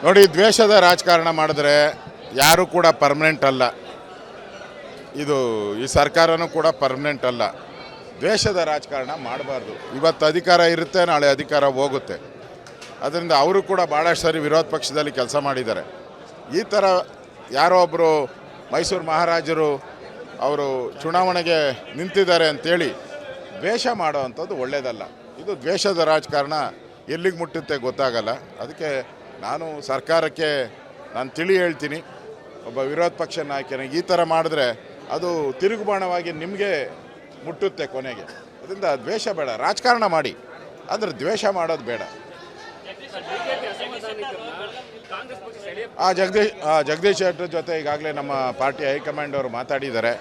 ನೋಡಿ, ದ್ವೇಷದ ರಾಜಕಾರಣ ಮಾಡಿದ್ರೆ ಯಾರು ಕೂಡ ಪರ್ಮನೆಂಟ್ ಅಲ್ಲ. ಇದು ಈ ಸರ್ಕಾರನೂ ಕೂಡ ಪರ್ಮನೆಂಟ್ ಅಲ್ಲ. ದ್ವೇಷದ ರಾಜಕಾರಣ ಮಾಡಬಾರ್ದು. ಇವತ್ತು ಅಧಿಕಾರ ಇರುತ್ತೆ, ನಾಳೆ ಅಧಿಕಾರ ಹೋಗುತ್ತೆ. ಅದರಿಂದ ಅವರು ಕೂಡ ಭಾಳಷ್ಟು ಸರಿ ವಿರೋಧ ಪಕ್ಷದಲ್ಲಿ ಕೆಲಸ ಮಾಡಿದ್ದಾರೆ. ಈ ಥರ ಯಾರೋ ಒಬ್ಬರು ಮೈಸೂರು ಮಹಾರಾಜರು ಅವರು ಚುನಾವಣೆಗೆ ನಿಂತಿದ್ದಾರೆ ಅಂತೇಳಿ ದ್ವೇಷ ಮಾಡೋವಂಥದ್ದು ಒಳ್ಳೆಯದಲ್ಲ. ಇದು ದ್ವೇಷದ ರಾಜಕಾರಣ ಎಲ್ಲಿಗೆ ಮುಟ್ಟುತ್ತೆ ಗೊತ್ತಾಗಲ್ಲ. ಅದಕ್ಕೆ ನಾನು ಸರ್ಕಾರಕ್ಕೆ ತಿಳಿ ಹೇಳ್ತೀನಿ, ಒಬ್ಬ ವಿರೋಧ ಪಕ್ಷ ನಾಯಕನಿಗೆ ಈ ಥರ ಮಾಡಿದ್ರೆ ಅದು ತಿರುಗುಬಾಣವಾಗಿ ನಿಮಗೆ ಮುಟ್ಟುತ್ತೆ ಕೊನೆಗೆ. ಅದರಿಂದ ದ್ವೇಷ ಬೇಡ, ರಾಜಕಾರಣ ಮಾಡಿ, ಆದರೆ ದ್ವೇಷ ಮಾಡೋದು ಬೇಡ. ಜಗದೀಶ್ ಶೆಟ್ಟರ್ ಜೊತೆ ಈಗಾಗಲೇ ನಮ್ಮ ಪಾರ್ಟಿ ಹೈಕಮಾಂಡ್ ಅವರು ಮಾತಾಡಿದ್ದಾರೆ.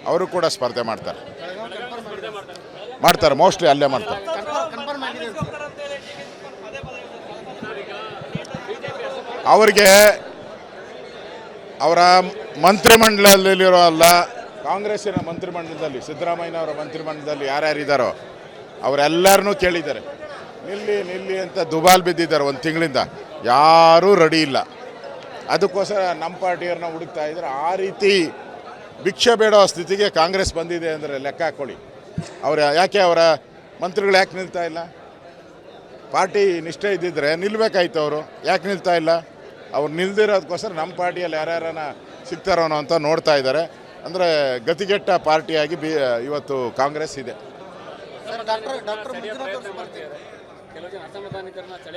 ಅವರು ಕೂಡ ಸ್ಪರ್ಧೆ ಮಾಡ್ತಾರೆ, ಮೋಸ್ಟ್ಲಿ ಅಲ್ಲೇ ಮಾಡ್ತಾರೆ. ಅವರಿಗೆ ಅವರ ಮಂತ್ರಿಮಂಡಲದಲ್ಲಿರೋ ಅಲ್ಲ, ಕಾಂಗ್ರೆಸ್ಸಿನ ಮಂತ್ರಿಮಂಡಲದಲ್ಲಿ, ಸಿದ್ದರಾಮಯ್ಯನವರ ಮಂತ್ರಿಮಂಡಲದಲ್ಲಿ ಯಾರ್ಯಾರಿದ್ದಾರೋ ಅವರೆಲ್ಲರನ್ನೂ ಕೇಳಿದ್ದಾರೆ. ನಿಲ್ಲಿ ಅಂತ ದುಬಾಲ್ ಬಿದ್ದಿದ್ದಾರೆ ಒಂದು ತಿಂಗಳಿಂದ. ಯಾರೂ ರೆಡಿ ಇಲ್ಲ. ಅದಕ್ಕೋಸ್ಕರ ನಮ್ಮ ಪಾರ್ಟಿಯವ್ರನ್ನ ಹುಡುಕ್ತಾ ಇದ್ದಾರೆ. ಆ ರೀತಿ ಭಿಕ್ಷೆ ಬೇಡೋ ಸ್ಥಿತಿಗೆ ಕಾಂಗ್ರೆಸ್ ಬಂದಿದೆ ಅಂದರೆ ಲೆಕ್ಕ ಹಾಕ್ಕೊಳ್ಳಿ. ಯಾಕೆ ಅವರ ಮಂತ್ರಿಗಳು ಯಾಕೆ ನಿಲ್ತಾ ಇಲ್ಲ? ಪಾರ್ಟಿ ನಿಷ್ಠೆ ಇದ್ದಿದ್ರೆ ನಿಲ್ಲಬೇಕಾಯ್ತು. ಅವರು ಯಾಕೆ ನಿಲ್ತಾ ಇಲ್ಲ? ಅವ್ರು ನಿಲ್ದಿರೋದಕ್ಕೋಸ್ಕರ ನಮ್ಮ ಪಾರ್ಟಿಯಲ್ಲಿ ಯಾರ್ಯಾರನ್ನ ಸಿಗ್ತಾರೋ ಅಂತ ನೋಡ್ತಾ ಇದ್ದಾರೆ. ಅಂದರೆ ಗತಿಗೆಟ್ಟ ಪಾರ್ಟಿಯಾಗಿ ಇವತ್ತು ಕಾಂಗ್ರೆಸ್ ಇದೆ.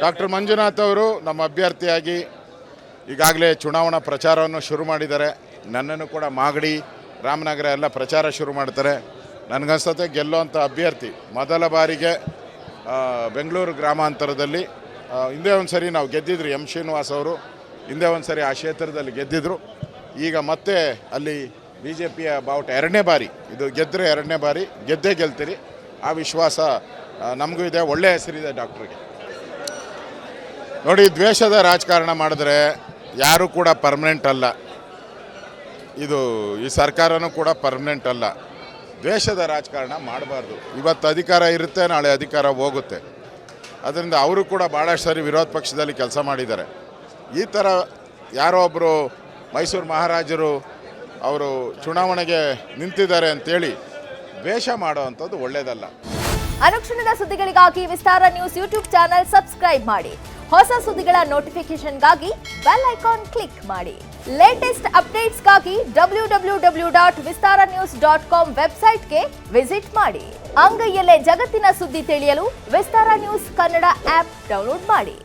ಡಾಕ್ಟರ್ ಮಂಜುನಾಥ್ ಅವರು ನಮ್ಮ ಅಭ್ಯರ್ಥಿಯಾಗಿ ಈಗಾಗಲೇ ಚುನಾವಣಾ ಪ್ರಚಾರವನ್ನು ಶುರು ಮಾಡಿದ್ದಾರೆ. ನನ್ನನ್ನು ಕೂಡ ಮಾಗಡಿ, ರಾಮನಗರ ಎಲ್ಲ ಪ್ರಚಾರ ಶುರು ಮಾಡ್ತಾರೆ. ನನಗನ್ಸುತ್ತೆ ಗೆಲ್ಲುವಂಥ ಅಭ್ಯರ್ಥಿ ಮೊದಲ ಬಾರಿಗೆ ಬೆಂಗಳೂರು ಗ್ರಾಮಾಂತರದಲ್ಲಿ ಹಿಂದೆ ಒಂದು ಸರಿ ನಾವು ಗೆದ್ದಿದ್ರು. ಎಂ ಶ್ರೀನಿವಾಸ್ ಅವರು ಹಿಂದೆ ಒಂದು ಸರಿ ಆ ಕ್ಷೇತ್ರದಲ್ಲಿ ಗೆದ್ದಿದ್ರು. ಈಗ ಮತ್ತೆ ಅಲ್ಲಿ BJPಯ ಬಾವುಟ ಎರಡನೇ ಬಾರಿ, ಇದು ಗೆದ್ದರೆ ಎರಡನೇ ಬಾರಿ ಗೆದ್ದೇ ಗೆಲ್ತೀರಿ. ಆ ವಿಶ್ವಾಸ ನಮಗೂ ಇದೆ. ಒಳ್ಳೆಯ ಹೆಸರಿದೆ ಡಾಕ್ಟ್ರಿಗೆ. ನೋಡಿ, ದ್ವೇಷದ ರಾಜಕಾರಣ ಮಾಡಿದ್ರೆ ಯಾರೂ ಕೂಡ ಪರ್ಮನೆಂಟ್ ಅಲ್ಲ. ಇದು ಈ ಸರ್ಕಾರನೂ ಕೂಡ ಪರ್ಮನೆಂಟ್ ಅಲ್ಲ. ದ್ವೇಷದ ರಾಜಕಾರಣ ಮಾಡಬಾರ್ದು. ಇವತ್ತು ಅಧಿಕಾರ ಇರುತ್ತೆ, ನಾಳೆ ಅಧಿಕಾರ ಹೋಗುತ್ತೆ. ಅದರಿಂದ ಅವರು ಕೂಡ ಭಾಳಷ್ಟು ಸರಿ ವಿರೋಧ ಪಕ್ಷದಲ್ಲಿ ಕೆಲಸ ಮಾಡಿದ್ದಾರೆ. ಈ ಥರ ಯಾರೋ ಒಬ್ಬರು ಮೈಸೂರು ಮಹಾರಾಜರು ಅವರು ಚುನಾವಣೆಗೆ ನಿಂತಿದ್ದಾರೆ ಅಂತೇಳಿ ದ್ವೇಷ ಮಾಡೋವಂಥದ್ದು ಒಳ್ಳೆಯದಲ್ಲ. ಅನುಕ್ಷಣದ ಸುದ್ದಿಗಳಿಗಾಗಿ ವಿಸ್ತಾರ ನ್ಯೂಸ್ ಯೂಟ್ಯೂಬ್ ಚಾನೆಲ್ ಸಬ್ಸ್ಕ್ರೈಬ್ ಮಾಡಿ. ಹೊಸ ಸುದ್ದಿಗಳ ನೋಟಿಫಿಕೇಶನ್ಗಾಗಿ ಬೆಲ್ ಐಕಾನ್ ಕ್ಲಿಕ್ ಮಾಡಿ. ಲೇಟೆಸ್ಟ್ ಅಪ್ಡೇಟ್ಸ್ಗಾಗಿ www.vistaranews.com ವೆಬ್ಸೈಟ್ಗೆ ವಿಸಿಟ್ ಮಾಡಿ. ಅಂಗೈಯಲ್ಲೇ ಜಗತ್ತಿನ ಸುದ್ದಿ ತಿಳಿಯಲು ವಿಸ್ತಾರ ನ್ಯೂಸ್ ಕನ್ನಡ ಆಪ್ ಡೌನ್ಲೋಡ್ ಮಾಡಿ.